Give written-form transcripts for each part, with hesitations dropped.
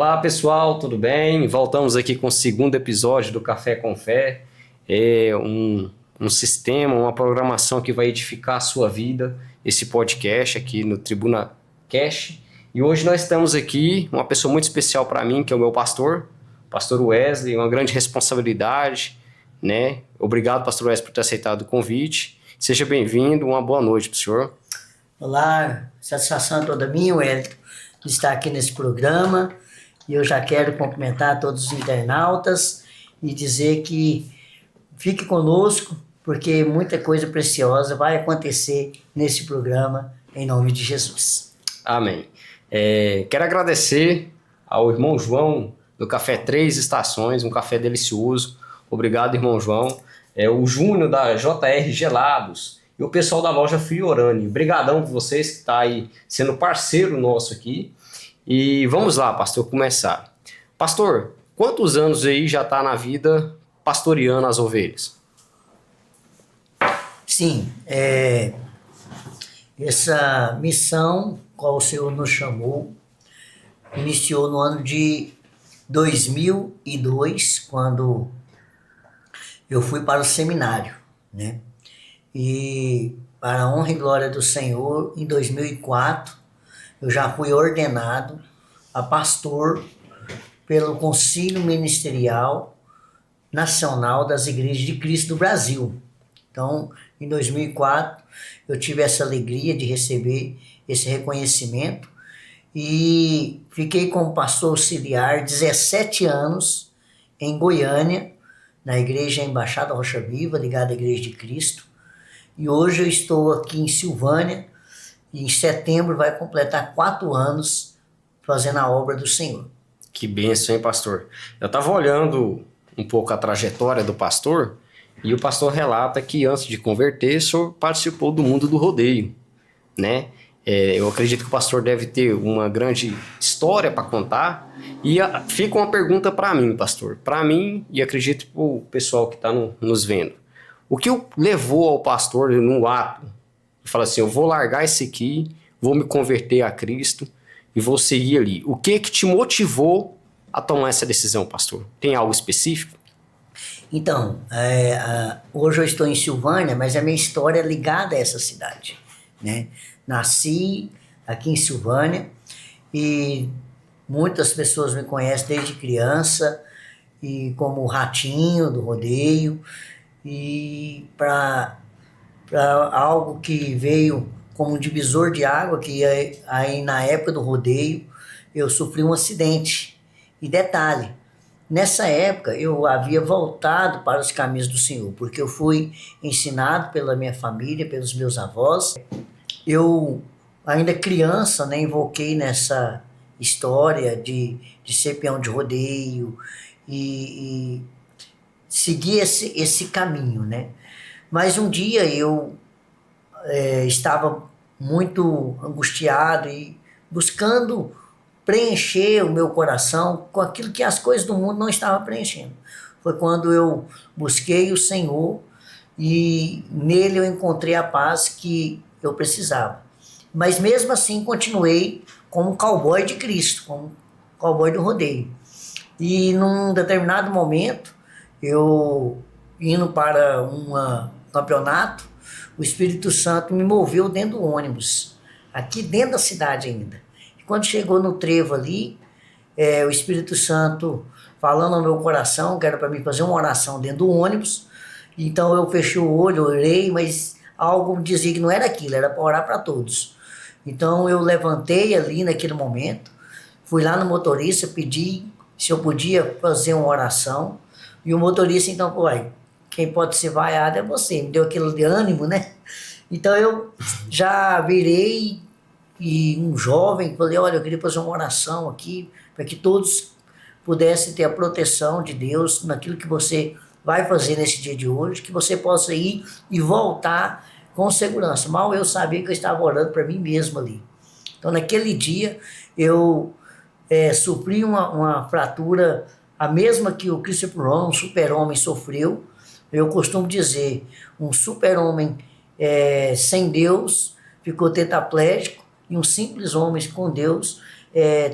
Olá pessoal, tudo bem? Voltamos aqui com o segundo episódio do Café com Fé. É um sistema, uma programação que vai edificar a sua vida, esse podcast aqui no Tribuna Cash. E hoje nós estamos aqui, uma pessoa muito especial para mim, que é o meu pastor Wesley, uma grande responsabilidade, né? Obrigado, pastor Wesley, por ter aceitado o convite. Seja bem-vindo, uma boa noite para o senhor. Olá, satisfação toda minha, Wellington, de estar aqui nesse programa. E eu já quero cumprimentar todos os internautas e dizer que fique conosco, porque muita coisa preciosa vai acontecer nesse programa, em nome de Jesus. Amém. Quero agradecer ao irmão João do Café Três Estações, um café delicioso. Obrigado, irmão João. O Júnior da JR Gelados e o pessoal da loja Fiorani. Obrigadão por vocês que está aí sendo parceiro nosso aqui. E vamos lá, pastor, começar. Pastor, quantos anos aí já está na vida pastoreando as ovelhas? Sim, essa missão, qual o Senhor nos chamou, iniciou no ano de 2002, quando eu fui para o seminário, né? E para a honra e glória do Senhor, em 2004, eu já fui ordenado a pastor pelo Conselho Ministerial Nacional das Igrejas de Cristo do Brasil. Então, em 2004, eu tive essa alegria de receber esse reconhecimento e fiquei como pastor auxiliar 17 anos em Goiânia, na Igreja Embaixada Rocha Viva, ligada à Igreja de Cristo. E hoje eu estou aqui em Silvânia, e em setembro vai completar 4 anos fazendo a obra do Senhor. Que bênção, hein, pastor? Eu estava olhando um pouco a trajetória do pastor, e o pastor relata que antes de converter, o senhor participou do mundo do rodeio, né? Eu acredito que o pastor deve ter uma grande história para contar, e fica uma pergunta para mim, pastor, para mim, e acredito para o pessoal que está nos vendo. O que levou ao pastor no ato? Fala assim, eu vou largar esse aqui, vou me converter a Cristo e vou seguir ali. O que te motivou a tomar essa decisão, pastor? Tem algo específico? Então, hoje eu estou em Silvânia, mas a minha história é ligada a essa cidade, né? Nasci aqui em Silvânia e muitas pessoas me conhecem desde criança e como o ratinho do rodeio, e para algo que veio como um divisor de água, que aí na época do rodeio eu sofri um acidente. E detalhe, nessa época eu havia voltado para os caminhos do Senhor, porque eu fui ensinado pela minha família, pelos meus avós. Eu, ainda criança, né, invoquei nessa história de ser peão de rodeio e seguir esse caminho, né? Mas um dia eu estava muito angustiado e buscando preencher o meu coração com aquilo que as coisas do mundo não estavam preenchendo. Foi quando eu busquei o Senhor e nele eu encontrei a paz que eu precisava. Mas mesmo assim continuei como um cowboy de Cristo, como um cowboy do rodeio. E num determinado momento, eu indo para um campeonato, o Espírito Santo me moveu dentro do ônibus, aqui dentro da cidade ainda. E quando chegou no trevo ali, o Espírito Santo falando ao meu coração, que era para mim fazer uma oração dentro do ônibus. Então eu fechei o olho, orei, mas algo me dizia que não era aquilo, era para orar para todos. Então eu levantei ali naquele momento, fui lá no motorista, pedi se eu podia fazer uma oração, e o motorista então falou, quem pode ser vaiado é você, me deu aquele de ânimo, né? Então eu já virei e um jovem, falei, olha, eu queria fazer uma oração aqui, para que todos pudessem ter a proteção de Deus naquilo que você vai fazer nesse dia de hoje, que você possa ir e voltar com segurança. Mal eu sabia que eu estava orando para mim mesmo ali. Então naquele dia eu sofri uma fratura, a mesma que o Christopher Ron, um super-homem, sofreu. Eu costumo dizer, um super-homem sem Deus ficou tetraplégico, e um simples homem com Deus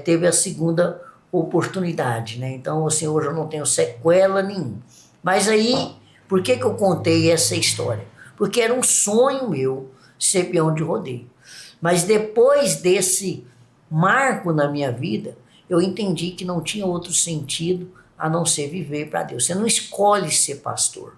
teve a segunda oportunidade, né? Então, assim, hoje eu não tenho sequela nenhuma. Mas aí, por que que eu contei essa história? Porque era um sonho meu ser peão de rodeio. Mas depois desse marco na minha vida, eu entendi que não tinha outro sentido a não ser viver para Deus. Você não escolhe ser pastor.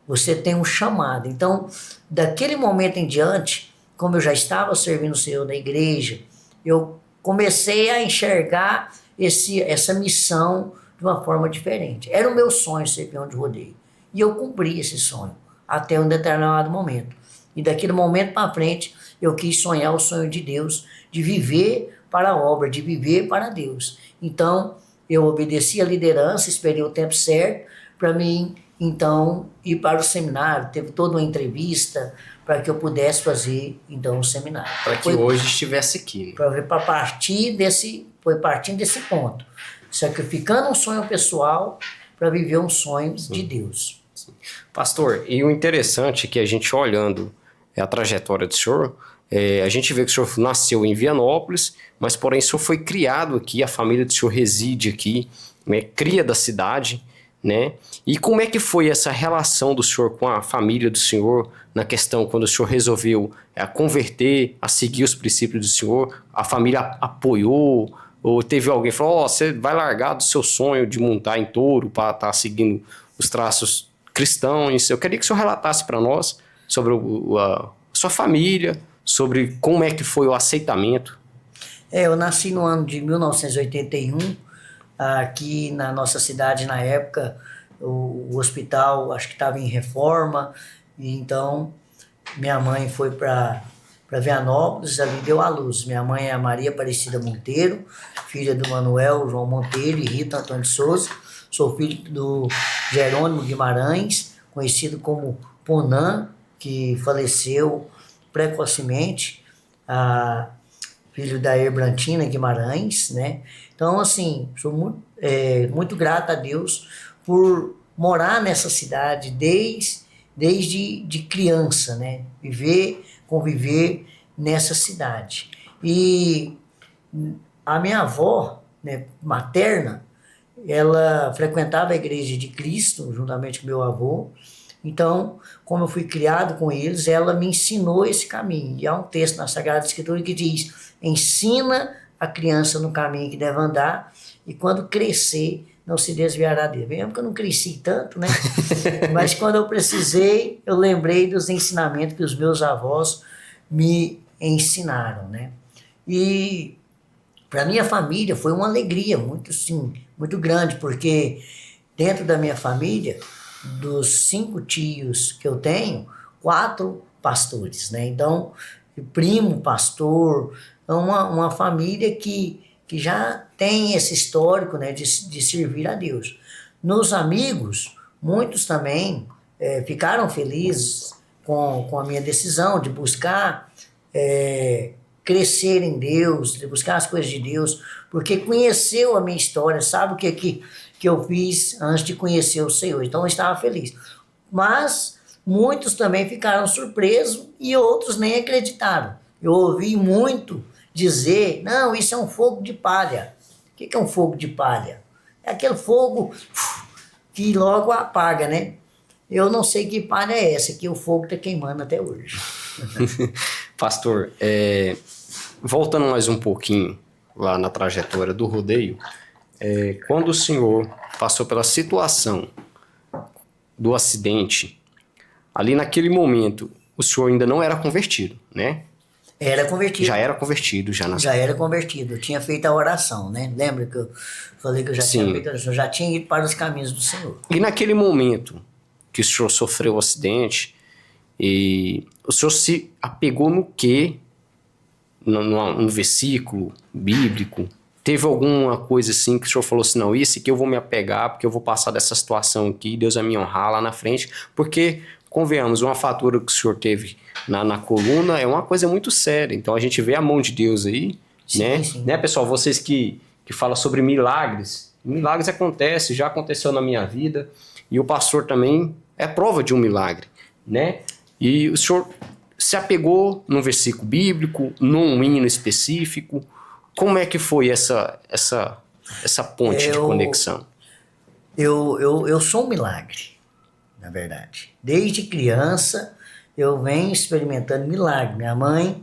Você tem um chamado. Então, daquele momento em diante, como eu já estava servindo o Senhor na igreja, eu comecei a enxergar essa missão de uma forma diferente. Era o meu sonho ser peão de rodeio. E eu cumpri esse sonho até um determinado momento. E daquele momento para frente, eu quis sonhar o sonho de Deus, de viver para a obra, de viver para Deus. Então, eu obedeci a liderança, esperei o tempo certo para mim, então, ir para o seminário. Teve toda uma entrevista para que eu pudesse fazer, então, o seminário. Para que hoje estivesse aqui. Foi partindo desse ponto. Sacrificando um sonho pessoal para viver um sonho de Deus. Sim. Pastor, e o interessante é que a gente olhando a trajetória do senhor, a gente vê que o senhor nasceu em Vianópolis, mas porém o senhor foi criado aqui, a família do senhor reside aqui, né, cria da cidade, né? E como é que foi essa relação do senhor com a família do senhor na questão quando o senhor resolveu converter, a seguir os princípios do senhor? A família apoiou? Ou teve alguém que falou, você vai largar do seu sonho de montar em touro para estar seguindo os traços cristãos? Eu queria que o senhor relatasse para nós sobre a sua família, sobre como é que foi o aceitamento. Eu nasci no ano de 1981, aqui na nossa cidade. Na época, o hospital acho que estava em reforma, e então minha mãe foi para Vianópolis, ali deu à luz. Minha mãe é a Maria Aparecida Monteiro, filha do Manuel João Monteiro e Rita Antônio de Souza. Sou filho do Jerônimo Guimarães, conhecido como Ponan, que faleceu precocemente, filho da Herbrantina Guimarães, né? Então, assim, sou muito grato a Deus por morar nessa cidade desde de criança, né? Conviver nessa cidade. E a minha avó, né, materna, ela frequentava a Igreja de Cristo, juntamente com meu avô. Então, como eu fui criado com eles, ela me ensinou esse caminho. E há um texto na Sagrada Escritura que diz: ensina a criança no caminho que deve andar, e quando crescer, não se desviará dele. Mesmo que eu não cresci tanto, né? Mas quando eu precisei, eu lembrei dos ensinamentos que os meus avós me ensinaram, né? E para minha família foi uma alegria muito grande, porque dentro da minha família, dos 5 tios que eu tenho, 4 pastores, né? Então, primo pastor, uma família que já tem esse histórico, né, de servir a Deus. Nos amigos, muitos também ficaram felizes com a minha decisão de buscar crescer em Deus, de buscar as coisas de Deus, porque conheceu a minha história, sabe o que eu fiz antes de conhecer o Senhor. Então eu estava feliz. Mas muitos também ficaram surpresos e outros nem acreditaram. Eu ouvi muito dizer, não, isso é um fogo de palha. O que é um fogo de palha? É aquele fogo que logo apaga, né? Eu não sei que palha é essa, que o fogo está queimando até hoje. Pastor, voltando mais um pouquinho lá na trajetória do rodeio, quando o senhor passou pela situação do acidente, ali naquele momento, o senhor ainda não era convertido, né? Era convertido. Já era convertido, Já era convertido. Eu tinha feito a oração, né? Lembra que eu falei que eu já tinha feito a oração? Eu já tinha ido para os caminhos do Senhor. E naquele momento que o senhor sofreu o acidente, e o senhor se apegou no quê? No versículo bíblico? Teve alguma coisa assim que o senhor falou assim, não, isso aqui eu vou me apegar porque eu vou passar dessa situação aqui, Deus vai me honrar lá na frente, porque, convenhamos, uma fatura que o senhor teve na coluna é uma coisa muito séria, então a gente vê a mão de Deus aí, sim, né? Sim. Né, pessoal, vocês que falam sobre milagres acontecem, já aconteceu na minha vida, e o pastor também é prova de um milagre, né? E o senhor se apegou num versículo bíblico, num hino específico. Como é que foi essa essa ponte de conexão? Eu sou um milagre, na verdade. Desde criança, eu venho experimentando milagre. Minha mãe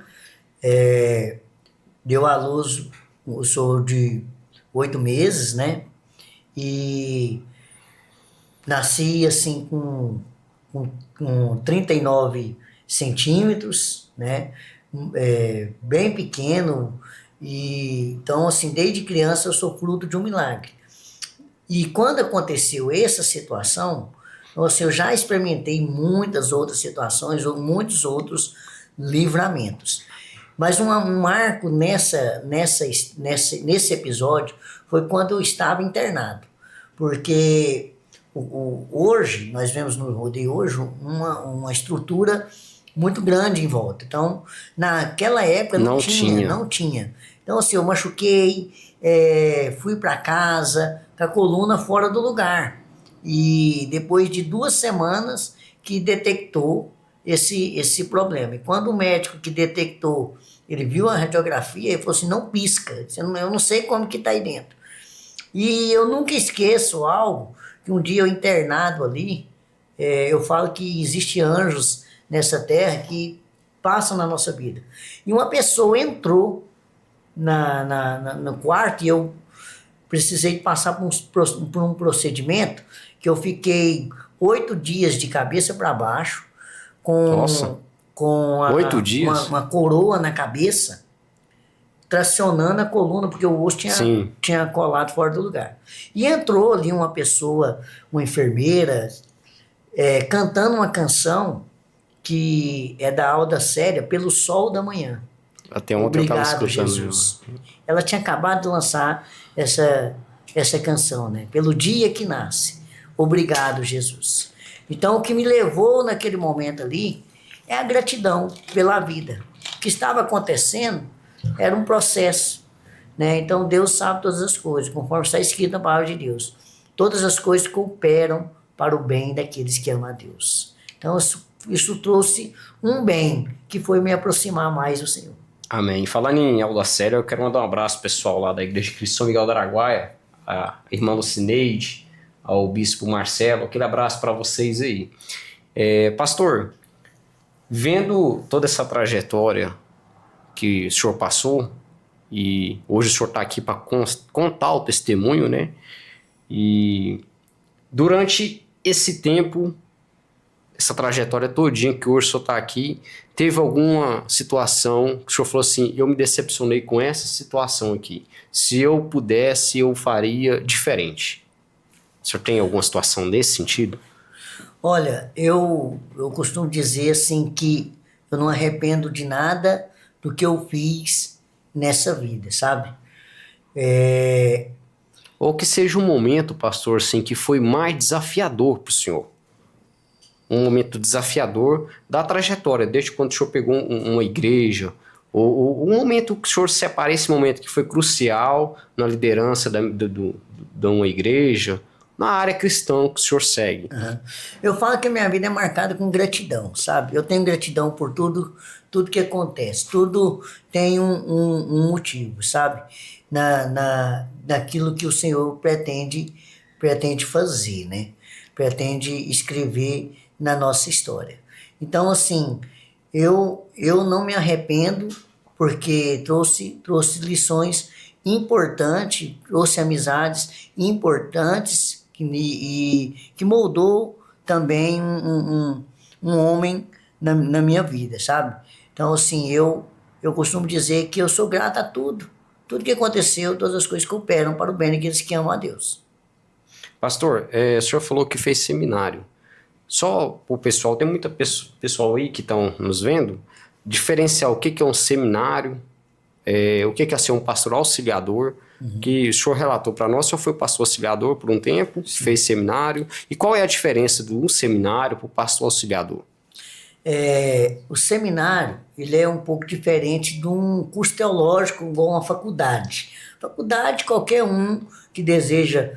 deu à luz, eu sou de 8 meses, né? E nasci assim com 39 centímetros, né? Bem pequeno. E, então, assim, desde criança eu sou fruto de um milagre. E quando aconteceu essa situação, assim, eu já experimentei muitas outras situações ou muitos outros livramentos. Mas um marco nesse episódio foi quando eu estava internado. Porque hoje, nós vemos no rodeio hoje uma estrutura muito grande em volta. Então, naquela época não tinha. Então, assim, eu machuquei, fui para casa com a coluna fora do lugar. E depois de 2 semanas que detectou esse problema. E quando o médico que detectou, ele viu a radiografia, ele falou assim, não pisca, eu não sei como que está aí dentro. E eu nunca esqueço algo, que um dia eu internado ali, eu falo que existem anjos nessa terra que passam na nossa vida. E uma pessoa entrou no quarto e eu precisei passar por um procedimento que eu fiquei 8 dias de cabeça para baixo, Nossa. com 8 dias? uma coroa na cabeça, tracionando a coluna, porque o osso tinha colado fora do lugar. E entrou ali uma pessoa, uma enfermeira, cantando uma canção que é da Alda Séria, Pelo Sol da Manhã. Até ontem eu estava escutando. Jesus. Ela tinha acabado de lançar essa canção, né? Pelo dia que nasce. Obrigado, Jesus. Então, o que me levou naquele momento ali é a gratidão pela vida. O que estava acontecendo era um processo, né? Então, Deus sabe todas as coisas, conforme está escrito na palavra de Deus. Todas as coisas cooperam para o bem daqueles que amam a Deus. Então, isso trouxe um bem, que foi me aproximar mais do Senhor. Amém. Falando em aula séria, eu quero mandar um abraço pro pessoal lá da Igreja de Cristo São Miguel do Araguaia, a irmã Lucineide, ao bispo Marcelo, aquele abraço para vocês aí. Pastor, vendo toda essa trajetória que o senhor passou, e hoje o senhor está aqui para contar o testemunho, né? E durante esse tempo, essa trajetória todinha que hoje o senhor está aqui, teve alguma situação que o senhor falou assim, eu me decepcionei com essa situação aqui. Se eu pudesse, eu faria diferente. O senhor tem alguma situação nesse sentido? Olha, eu costumo dizer assim que eu não arrependo de nada do que eu fiz nessa vida, sabe? Ou que seja um momento, pastor, assim, que foi mais desafiador para o senhor. Um momento desafiador da trajetória, desde quando o senhor pegou uma igreja, ou um momento que o senhor separa esse momento que foi crucial na liderança de uma igreja, na área cristã que o senhor segue. Uhum. Eu falo que a minha vida é marcada com gratidão, sabe? Eu tenho gratidão por tudo que acontece. Tudo tem um motivo, sabe? Naquilo que o Senhor pretende fazer, né? Pretende escrever na nossa história. Então, assim, eu não me arrependo porque trouxe lições importantes, trouxe amizades importantes que moldou também um homem na minha vida, sabe? Então, assim, eu costumo dizer que eu sou grato a tudo. Tudo que aconteceu, todas as coisas cooperam para o bem daqueles que amam a Deus. Pastor, o senhor falou que fez seminário. Só o pessoal, tem muita pessoal aí que estão nos vendo, diferenciar o que é um seminário, o que é ser um pastor auxiliador, que o senhor relatou para nós, o senhor foi pastor auxiliador por um tempo, fez seminário, e qual é a diferença de um seminário para o pastor auxiliador? O seminário, ele é um pouco diferente de um curso teológico igual uma faculdade. Faculdade, qualquer um que deseja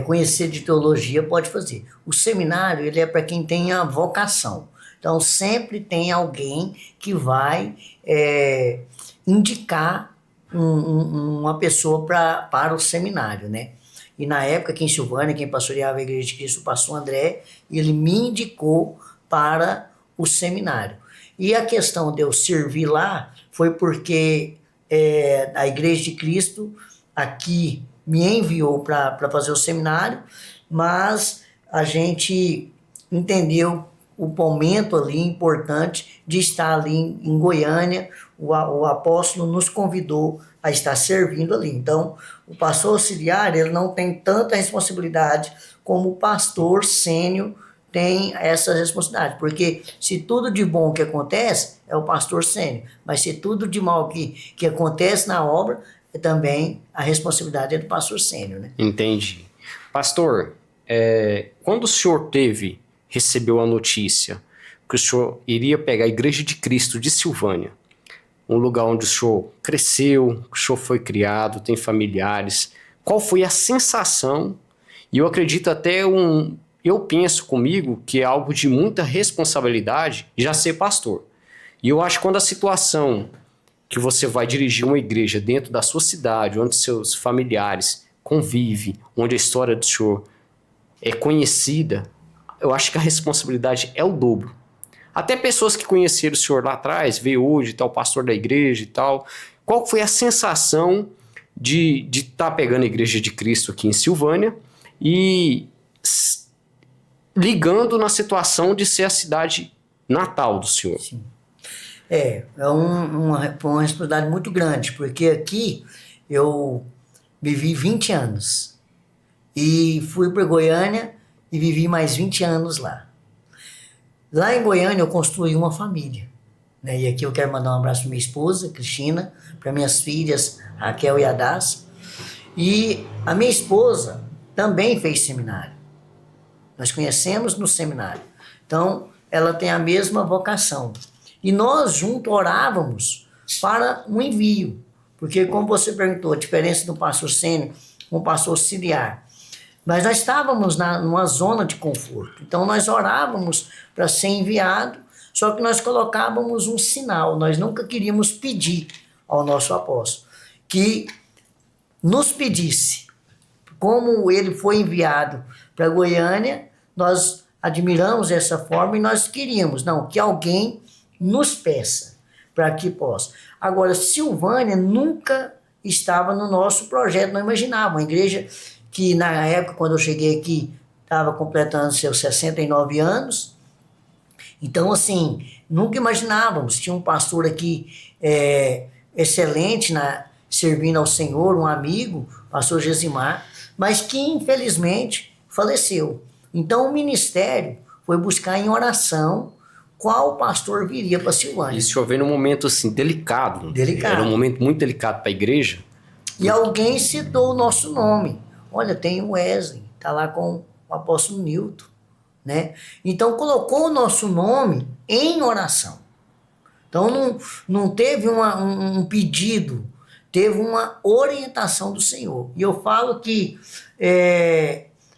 conhecer de teologia pode fazer. O seminário, ele é para quem tem a vocação. Então, sempre tem alguém que vai indicar uma pessoa para o seminário, né? E na época aqui em Silvânia, quem pastoreava a Igreja de Cristo, o pastor André, ele me indicou para o seminário. E a questão de eu servir lá foi porque a Igreja de Cristo aqui me enviou para fazer o seminário, mas a gente entendeu o momento ali importante de estar ali em Goiânia. O apóstolo nos convidou a estar servindo ali. Então, o pastor auxiliar, ele não tem tanta responsabilidade como o pastor sênior tem essa responsabilidade, porque se tudo de bom que acontece, é o pastor sênior, mas se tudo de mal que acontece na obra, também a responsabilidade é do pastor sênior, né? Entendi. Pastor, quando o senhor recebeu a notícia que o senhor iria pegar a Igreja de Cristo de Silvânia, um lugar onde o senhor cresceu, o senhor foi criado, tem familiares, qual foi a sensação? E eu acredito eu penso comigo que é algo de muita responsabilidade já ser pastor. E eu acho que quando a situação que você vai dirigir uma igreja dentro da sua cidade, onde seus familiares convivem, onde a história do senhor é conhecida, eu acho que a responsabilidade é o dobro. Até pessoas que conheceram o senhor lá atrás, vê hoje, tal, pastor da igreja e tal. Qual foi a sensação de estar pegando a Igreja de Cristo aqui em Silvânia e ligando na situação de ser a cidade natal do senhor? Sim. Uma responsabilidade muito grande, porque aqui eu vivi 20 anos e fui para Goiânia e vivi mais 20 anos lá. Lá em Goiânia eu construí uma família, né? E aqui eu quero mandar um abraço para minha esposa, Cristina, para minhas filhas, Raquel e Adás. E a minha esposa também fez seminário. Nós conhecemos no seminário. Então, ela tem a mesma vocação. E nós juntos orávamos para um envio. Porque, como você perguntou, a diferença do pastor sênior com o pastor auxiliar. Mas nós estávamos numa zona de conforto. Então, nós orávamos para ser enviado, só que nós colocávamos um sinal. Nós nunca queríamos pedir ao nosso apóstolo que nos pedisse. Como ele foi enviado para Goiânia, nós admiramos essa forma e nós queríamos, que alguém nos peça para que possa. Agora, Silvânia nunca estava no nosso projeto, não imaginava. Uma igreja que na época, quando eu cheguei aqui, estava completando seus 69 anos. Então, assim, nunca imaginávamos. Tinha um pastor aqui excelente, servindo ao Senhor, um amigo, pastor Gesimar, mas que infelizmente faleceu. Então o ministério foi buscar em oração qual pastor viria para Silvânia. Isso houve num momento assim delicado. Delicado. Era um momento muito delicado para a igreja. E alguém citou o nosso nome. Olha, tem o Wesley, está lá com o apóstolo Newton, né? Então colocou o nosso nome em oração. Então não teve um pedido, teve uma orientação do Senhor. E eu falo que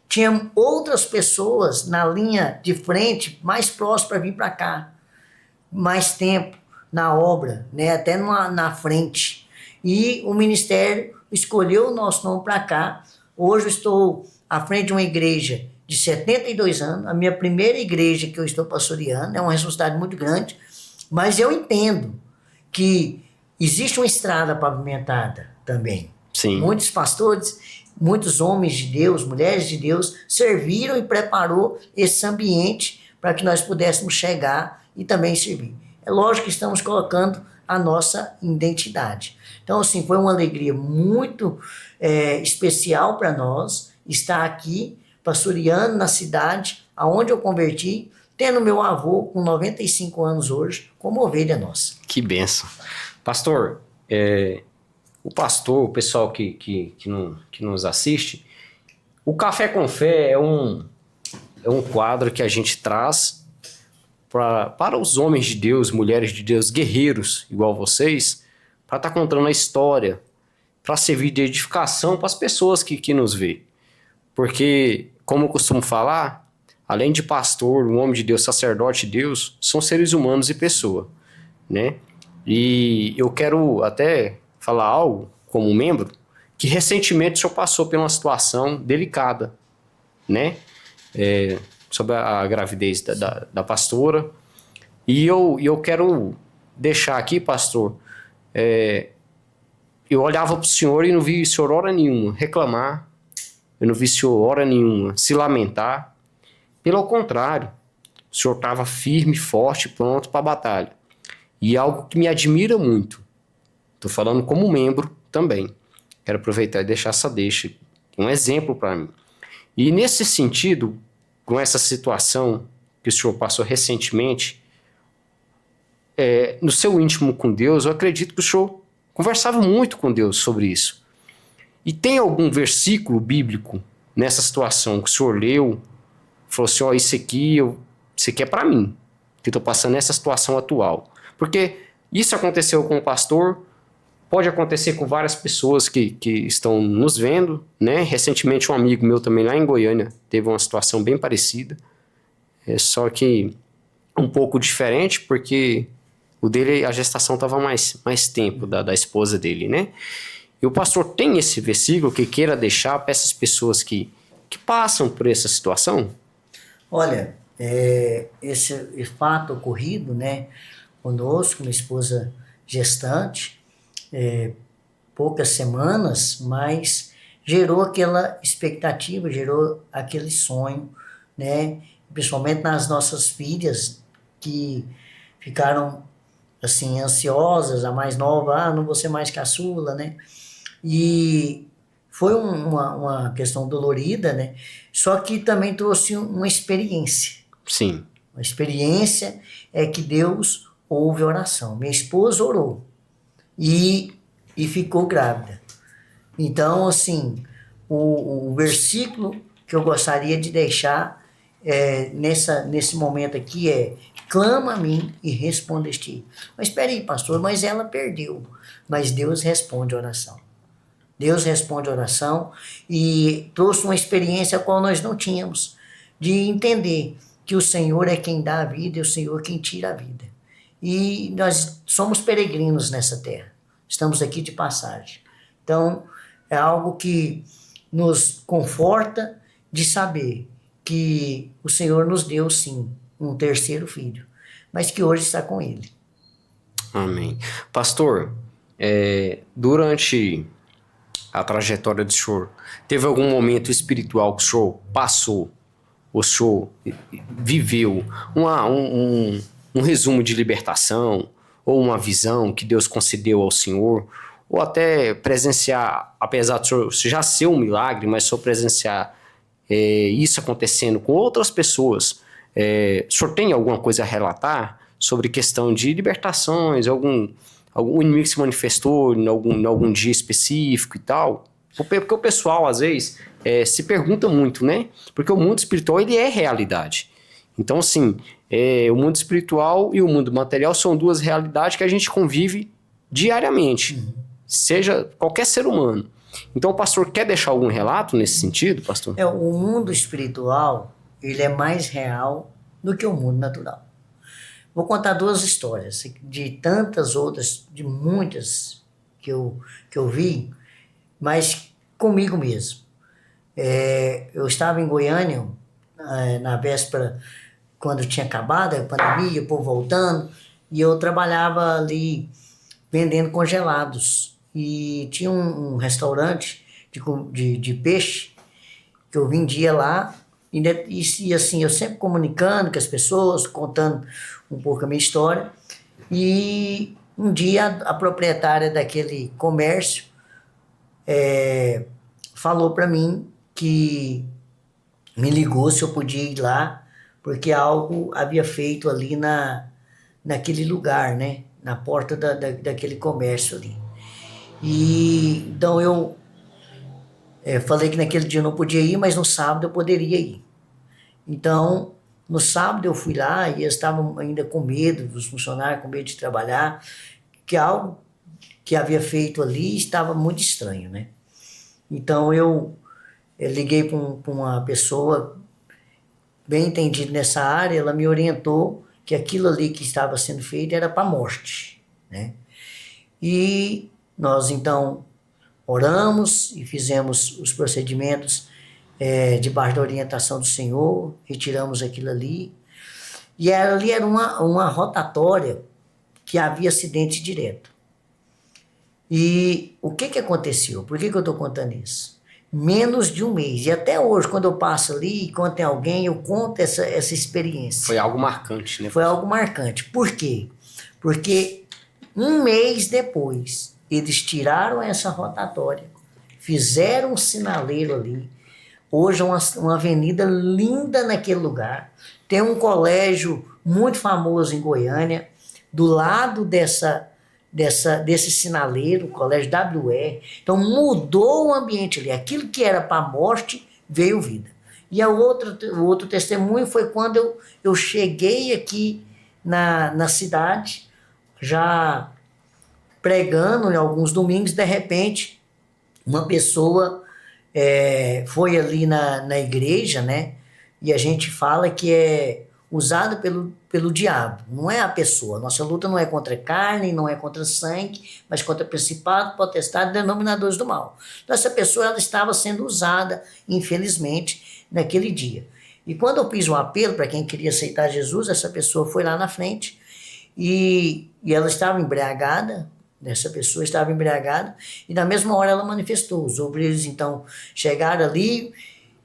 tinha outras pessoas na linha de frente, mais próximas para vir para cá. Mais tempo na obra, né? Até na frente. E o ministério escolheu o nosso nome para cá. Hoje eu estou à frente de uma igreja de 72 anos, a minha primeira igreja que eu estou pastoreando, é uma responsabilidade muito grande, mas eu entendo que existe uma estrada pavimentada também. Sim. Muitos pastores, muitos homens de Deus, mulheres de Deus, serviram e preparou esse ambiente para que nós pudéssemos chegar e também servir. É lógico que estamos colocando a nossa identidade. Então, assim, foi uma alegria muito especial para nós estar aqui, pastoreando na cidade, aonde eu converti, tendo meu avô com 95 anos hoje, como ovelha nossa. Que bênção. Pastor, o pessoal que nos assiste, o Café com Fé é um quadro que a gente traz para os homens de Deus, mulheres de Deus, guerreiros igual vocês, para estar contando a história, para servir de edificação para as pessoas que nos vê. Porque, como eu costumo falar, além de pastor, um homem de Deus, sacerdote de Deus, são seres humanos e pessoa, né? E eu quero até falar algo como membro, que recentemente o senhor passou por uma situação delicada, né? Sobre a gravidez da pastora. E eu quero deixar aqui, pastor, eu olhava para o senhor e não vi o senhor hora nenhuma reclamar, eu não vi o senhor hora nenhuma se lamentar. Pelo contrário, o senhor estava firme, forte, pronto para a batalha. E algo que me admira muito, estou falando como membro também, quero aproveitar e deixar essa deixa, um exemplo para mim. E nesse sentido, com essa situação que o senhor passou recentemente, no seu íntimo com Deus, eu acredito que o senhor conversava muito com Deus sobre isso. E tem algum versículo bíblico nessa situação que o senhor leu, falou assim, isso aqui é para mim, que estou passando nessa situação atual. Porque isso aconteceu com o pastor, pode acontecer com várias pessoas que estão nos vendo, né? Recentemente um amigo meu também lá em Goiânia teve uma situação bem parecida, só que um pouco diferente, porque o dele, a gestação estava mais tempo da esposa dele, né? E o pastor tem esse versículo que queira deixar para essas pessoas que passam por essa situação? Olha, esse fato ocorrido, né, conosco, minha esposa gestante, poucas semanas, mas gerou aquela expectativa, gerou aquele sonho, né, principalmente nas nossas filhas, que ficaram assim ansiosas, a mais nova, não vou ser mais caçula, né, e foi uma questão dolorida, né, só que também trouxe uma experiência. Sim. A experiência é que Deus ouve a oração. Minha esposa orou e ficou grávida. Então, assim, o versículo que eu gostaria de deixar nesse momento aqui é: clama a mim e respondeste. Mas espera aí, pastor, mas ela perdeu. Mas Deus responde a oração. Deus responde a oração e trouxe uma experiência a qual nós não tínhamos, de entender que o Senhor é quem dá a vida e o Senhor quem tira a vida. E nós somos peregrinos nessa terra. Estamos aqui de passagem. Então, é algo que nos conforta de saber que o Senhor nos deu, sim, um terceiro filho, mas que hoje está com ele. Amém. Pastor, durante a trajetória do senhor, teve algum momento espiritual que o senhor passou, o senhor viveu, um resumo de libertação, ou uma visão que Deus concedeu ao senhor, ou até presenciar, apesar de o senhor já ser um milagre, mas só presenciar isso acontecendo com outras pessoas, o senhor tem alguma coisa a relatar sobre questão de libertações, algum inimigo se manifestou em algum dia específico e tal? Porque o pessoal, às vezes, se pergunta muito, né? Porque o mundo espiritual, ele é realidade. Então, assim, o mundo espiritual e o mundo material são duas realidades que a gente convive diariamente, seja qualquer ser humano. Então, o pastor quer deixar algum relato nesse sentido, pastor? O mundo espiritual, ele é mais real do que o mundo natural. Vou contar duas histórias, de tantas outras, de muitas que eu vi, mas comigo mesmo. Eu estava em Goiânia, na véspera, quando tinha acabado a pandemia, o povo voltando, e eu trabalhava ali vendendo congelados. E tinha um restaurante de peixe que eu vendia lá. E assim, eu sempre comunicando com as pessoas, contando um pouco a minha história. E um dia a proprietária daquele comércio falou para mim que me ligou se eu podia ir lá, porque algo havia feito ali naquele lugar, né? Na porta daquele comércio ali. E então eu falei que naquele dia eu não podia ir, mas no sábado eu poderia ir. Então, no sábado eu fui lá e eles estavam ainda com medo, os funcionários com medo de trabalhar, que algo que havia feito ali estava muito estranho, né? Então eu liguei para uma pessoa bem entendida nessa área, ela me orientou que aquilo ali que estava sendo feito era para morte, né? E Nós então oramos e fizemos os procedimentos debaixo da orientação do Senhor, retiramos aquilo ali. E ali era uma rotatória que havia acidente direto. E o que aconteceu? Por que eu estou contando isso? Menos de um mês. E até hoje, quando eu passo ali e conto em alguém, eu conto essa experiência. Foi algo marcante, né? Foi algo marcante. Por quê? Porque um mês depois, eles tiraram essa rotatória, fizeram um sinaleiro ali. Hoje é uma avenida linda naquele lugar. Tem um colégio muito famoso em Goiânia, do lado desse sinaleiro, o Colégio WR. Então mudou o ambiente ali. Aquilo que era para morte veio vida. E o outro testemunho foi quando eu cheguei aqui na cidade, já pregando em alguns domingos, de repente, uma pessoa foi ali na igreja, né? E a gente fala que é usado pelo diabo, não é a pessoa. Nossa luta não é contra carne, não é contra sangue, mas contra principado, potestade, denominadores do mal. Então essa pessoa ela estava sendo usada, infelizmente, naquele dia. E quando eu fiz um apelo para quem queria aceitar Jesus, essa pessoa foi lá na frente e ela estava embriagada. Essa pessoa estava embriagada e na mesma hora ela manifestou. Os obreiros então chegaram ali,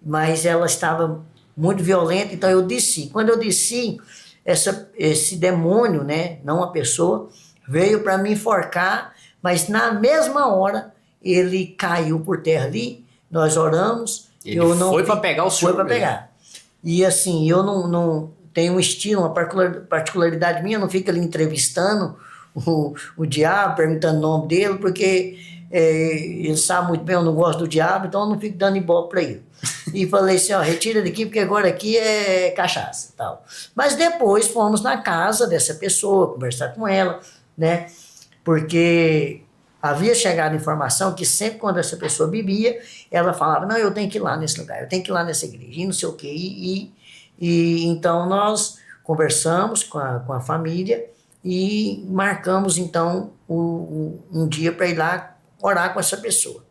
mas ela estava muito violenta, então eu desci. Quando eu desci, esse demônio, né, não a pessoa, veio para me enforcar, mas na mesma hora ele caiu por terra ali, nós oramos. Ele foi para pegar o senhor. Foi para pegar. E assim, eu não tenho um estilo, uma particularidade minha, eu não fico ali entrevistando o diabo, perguntando o nome dele, porque ele sabe muito bem, eu não gosto do diabo, então eu não fico dando ibope para ele. E falei assim, ó, retira daqui, porque agora aqui é cachaça, tal. Mas depois fomos na casa dessa pessoa, conversar com ela, né, porque havia chegado a informação que sempre quando essa pessoa bebia, ela falava, não, eu tenho que ir lá nesse lugar, eu tenho que ir lá nessa igreja, e não sei o quê. E então nós conversamos com a família e marcamos então um dia para ir lá orar com essa pessoa.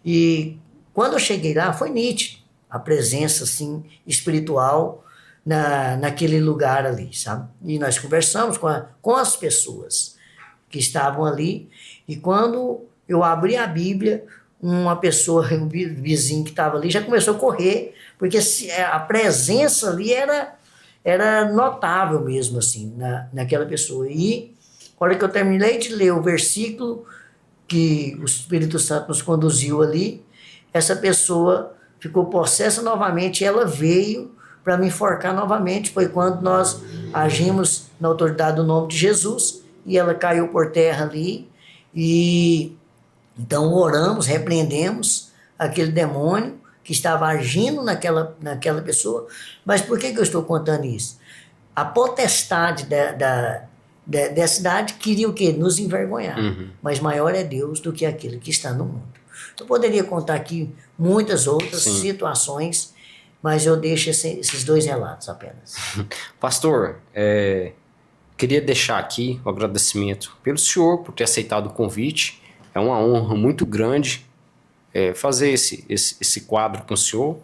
E quando eu cheguei lá, foi nítido a presença assim, espiritual naquele lugar ali, sabe? E nós conversamos com as pessoas que estavam ali, e quando eu abri a Bíblia, uma pessoa, um vizinho que estava ali, já começou a correr, porque a presença ali era notável mesmo, assim, naquela pessoa. E, a hora que eu terminei de ler o versículo que o Espírito Santo nos conduziu ali, essa pessoa ficou possessa novamente, e ela veio para me enforcar novamente. Foi quando nós agimos na autoridade do nome de Jesus, e ela caiu por terra ali, e então oramos, repreendemos aquele demônio que estava agindo naquela pessoa. Mas por que eu estou contando isso? A potestade dessa cidade queria o quê? Nos envergonhar. Uhum. Mas maior é Deus do que aquele que está no mundo. Eu poderia contar aqui muitas outras situações, mas eu deixo esses dois relatos apenas. Pastor, queria deixar aqui o agradecimento pelo senhor por ter aceitado o convite. É uma honra muito grande fazer esse quadro com o senhor,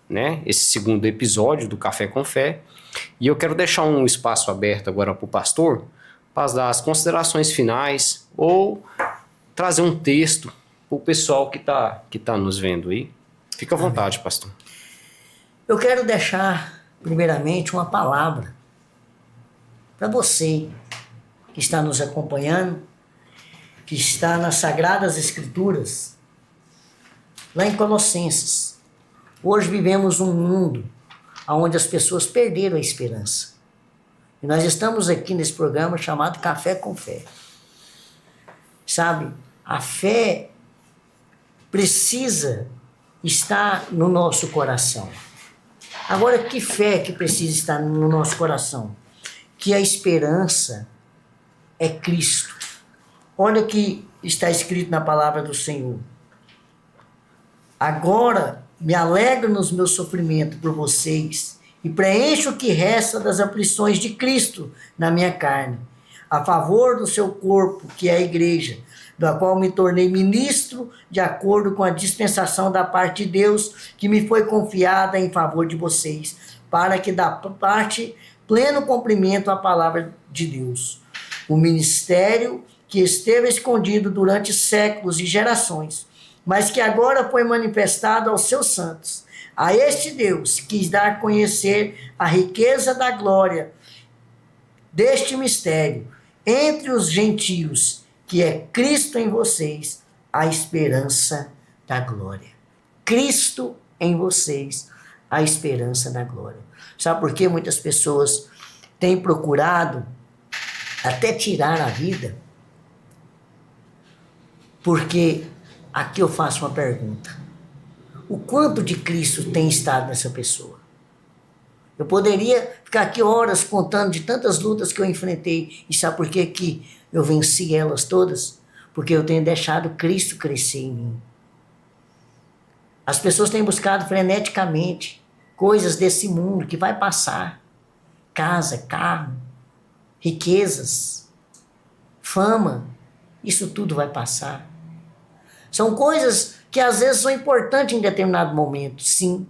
né? Esse segundo episódio do Café com Fé. E eu quero deixar um espaço aberto agora para o pastor para dar as considerações finais ou trazer um texto para o pessoal que tá nos vendo aí. Fica à vontade, pastor. Eu quero deixar, primeiramente, uma palavra para você que está nos acompanhando, que está nas Sagradas Escrituras, lá em Colossenses. Hoje vivemos um mundo onde as pessoas perderam a esperança. E nós estamos aqui nesse programa chamado Café com Fé. Sabe, a fé precisa estar no nosso coração. Agora, que fé que precisa estar no nosso coração? Que a esperança é Cristo. Olha o que está escrito na palavra do Senhor. Agora me alegro nos meus sofrimentos por vocês e preencho o que resta das aflições de Cristo na minha carne, a favor do seu corpo, que é a igreja, da qual me tornei ministro de acordo com a dispensação da parte de Deus que me foi confiada em favor de vocês, para que da parte pleno cumprimento à palavra de Deus. O ministério que esteve escondido durante séculos e gerações, mas que agora foi manifestado aos seus santos. A este Deus quis dar a conhecer a riqueza da glória deste mistério entre os gentios, que é Cristo em vocês, a esperança da glória. Cristo em vocês, a esperança da glória. Sabe por que muitas pessoas têm procurado até tirar a vida? Porque aqui eu faço uma pergunta. O quanto de Cristo tem estado nessa pessoa? Eu poderia ficar aqui horas contando de tantas lutas que eu enfrentei. E sabe por que eu venci elas todas? Porque eu tenho deixado Cristo crescer em mim. As pessoas têm buscado freneticamente coisas desse mundo que vai passar. Casa, carro, riquezas, fama. Isso tudo vai passar. São coisas que às vezes são importantes em determinado momento, sim.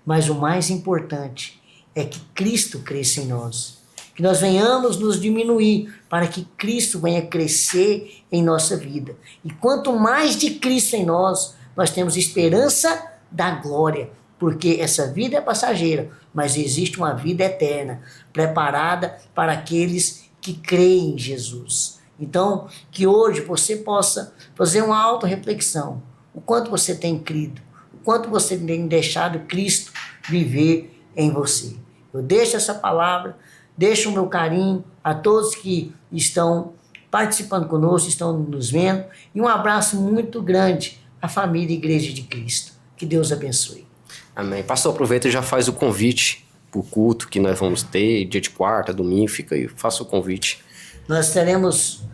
Mas o mais importante é que Cristo cresça em nós. Que nós venhamos nos diminuir para que Cristo venha crescer em nossa vida. E quanto mais de Cristo em nós, nós temos esperança da glória. Porque essa vida é passageira, mas existe uma vida eterna, preparada para aqueles que creem em Jesus. Então, que hoje você possa fazer uma autorreflexão. O quanto você tem crido, o quanto você tem deixado Cristo viver em você. Eu deixo essa palavra, deixo o meu carinho a todos que estão participando conosco, estão nos vendo, e um abraço muito grande à família Igreja de Cristo. Que Deus abençoe. Amém. Pastor, aproveita e já faz o convite para o culto que nós vamos ter, dia de quarta, domingo, fica aí, faça o convite. Nós temos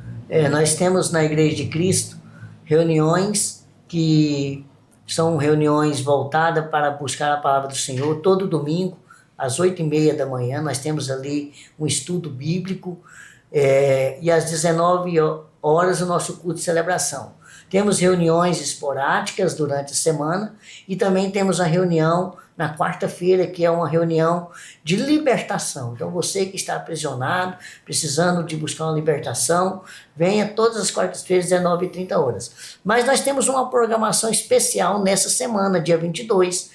na Igreja de Cristo reuniões que são reuniões voltadas para buscar a palavra do Senhor. Todo domingo, às 8h30 da manhã, nós temos ali um estudo bíblico, e às 19 horas o nosso culto de celebração. Temos reuniões esporádicas durante a semana e também temos a reunião na quarta-feira, que é uma reunião de libertação. Então você que está aprisionado, precisando de buscar uma libertação, venha todas as quartas-feiras, 19h30. Mas nós temos uma programação especial nessa semana, dia 22.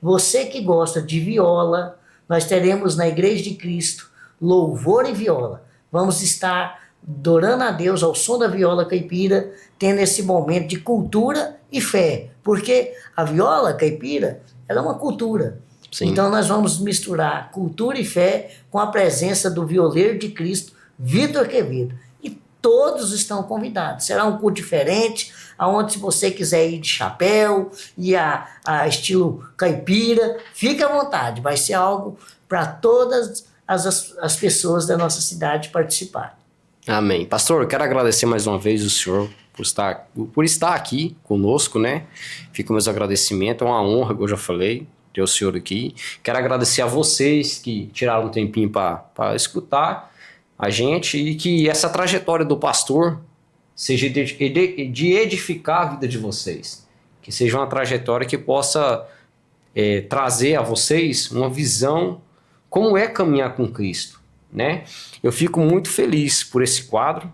Você que gosta de viola, nós teremos na Igreja de Cristo louvor e viola. Vamos estar adorando a Deus ao som da viola caipira, tendo esse momento de cultura e fé. Porque a viola caipira, ela é uma cultura. Sim. Então nós vamos misturar cultura e fé com a presença do violeiro de Cristo, Vitor Quevedo. E todos estão convidados. Será um culto diferente, onde se você quiser ir de chapéu, ir a estilo caipira, fique à vontade. Vai ser algo para todas as pessoas da nossa cidade participar. Amém. Pastor, eu quero agradecer mais uma vez o senhor por estar aqui conosco, né? Fica meus agradecimentos, é uma honra, como eu já falei, ter o senhor aqui. Quero agradecer a vocês que tiraram um tempinho para escutar a gente e que essa trajetória do pastor seja de edificar a vida de vocês. Que seja uma trajetória que possa trazer a vocês uma visão como é caminhar com Cristo, né? Eu fico muito feliz por esse quadro,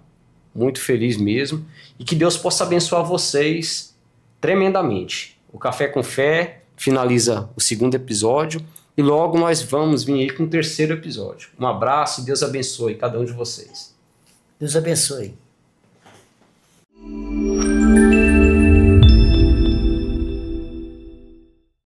muito feliz mesmo, e que Deus possa abençoar vocês tremendamente. O Café com Fé finaliza o 2º episódio e logo nós vamos vir aí com o 3º episódio. Um abraço e Deus abençoe cada um de vocês. Deus abençoe.